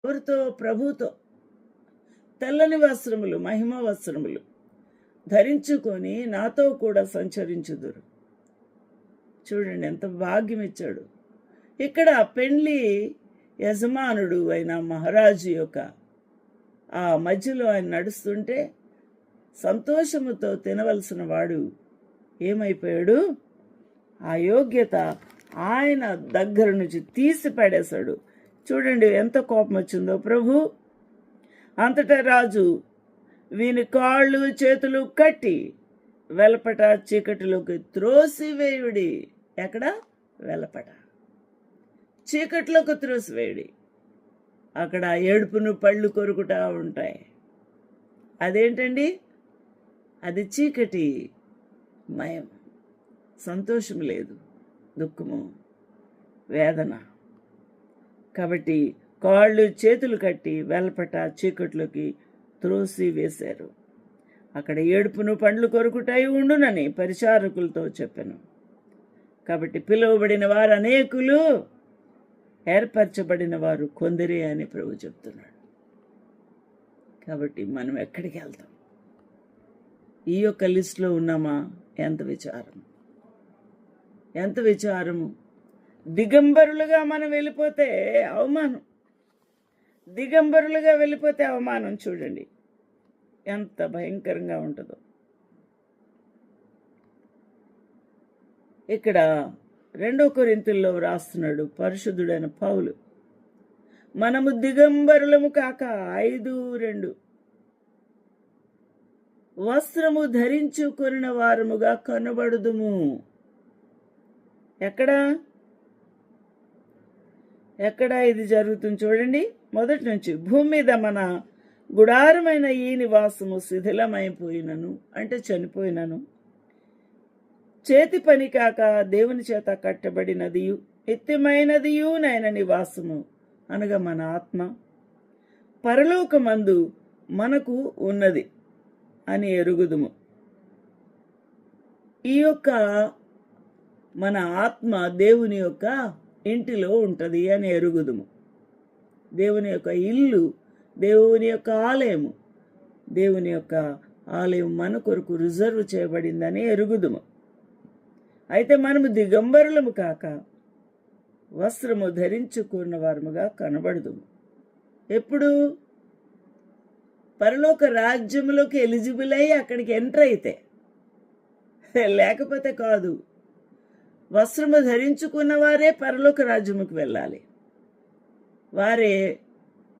ఎవరితో? ప్రభుతో. తెల్లని వస్త్రములు, మహిమ వస్త్రములు ధరించుకొని నాతో కూడా సంచరించుదురు. చూడండి ఎంత భాగ్యం ఇచ్చాడు. ఇక్కడ పెండ్లి యజమానుడు అయిన మహారాజు యొక్క ఆ మధ్యలో ఆయన నడుస్తుంటే సంతోషముతో తినవలసిన వాడు ఏమైపోయాడు? ఆ యోగ్యత ఆయన దగ్గర నుంచి తీసి పడేశాడు. చూడండి ఎంత కోపం వచ్చిందో ప్రభు. అంతటా రాజు వీని కాళ్ళు చేతులు కట్టి వెలపట చీకటిలోకి త్రోసివేయుడి. ఎక్కడ? వెలపట చీకటిలోకి త్రోసివేయుడి. అక్కడ ఏడుపును పళ్ళు కొరుకుటా ఉంటాయి. అదేంటండి? అది చీకటి మయం. సంతోషం లేదు, దుఃఖము, వేదన. కాబట్టి కాళ్ళు చేతులు కట్టి వెలపట చీకట్లోకి త్రోసి వేశారు. అక్కడ ఏడుపును పండ్లు కొరుకుటాయి ఉండునని పరిచారకులతో చెప్పాను. కాబట్టి పిలువబడిన వారు అనేకులు, ఏర్పరచబడిన వారు కొందరే అని ప్రభు చెప్తున్నాడు. కాబట్టి మనం ఎక్కడికి వెళ్తాం? ఈ యొక్క లిస్టులో ఉన్నామా? ఎంత విచారం, ఎంత విచారము. దిగంబరులుగా మనం వెళ్ళిపోతే అవమానం. దిగంబరులుగా వెళ్ళిపోతే అవమానం. చూడండి ఎంత భయంకరంగా ఉంటుందో. ఇక్కడ 2 కొరింథీయుల్లో రాస్తున్నాడు పరిశుద్ధుడైన పౌలు, మనము దిగంబరులము కాక 5:2 వస్త్రము ధరించుకొనిన వారముగా కనబడుదుము. ఎక్కడ ఇది జరుగుతుంది చూడండి. మొదటి నుంచి, భూమి మీద మన గుడారమైన ఈ నివాసము శిథిలమైపోయినను, అంటే చనిపోయినను, చేతి పని కాక దేవుని చేత కట్టబడినదియు నిత్యమైనదియు నైన నివాసము అనగా మన ఆత్మ పరలోకమందు మనకు ఉన్నది అని ఎరుగుదుము. ఈ యొక్క మన ఆత్మ దేవుని యొక్క ఇంటిలో ఉంటుంది అని ఎరుగుదుము. దేవుని యొక్క ఇల్లు, దేవుని యొక్క ఆలయము, దేవుని యొక్క ఆలయం మన కొరకు రిజర్వ్ చేయబడిందని ఎరుగుదుము. అయితే మనము దిగంబరులము కాక వస్త్రము ధరించుకున్న వారముగా కనబడదుము. ఎప్పుడు? పరలోక రాజ్యములోకి ఎలిజిబుల్ అయ్యి అక్కడికి ఎంటర్ అయితే, లేకపోతే కాదు. వస్త్రము ధరించుకున్న వారే పరలోక రాజ్యముకు వెళ్ళాలి. వారే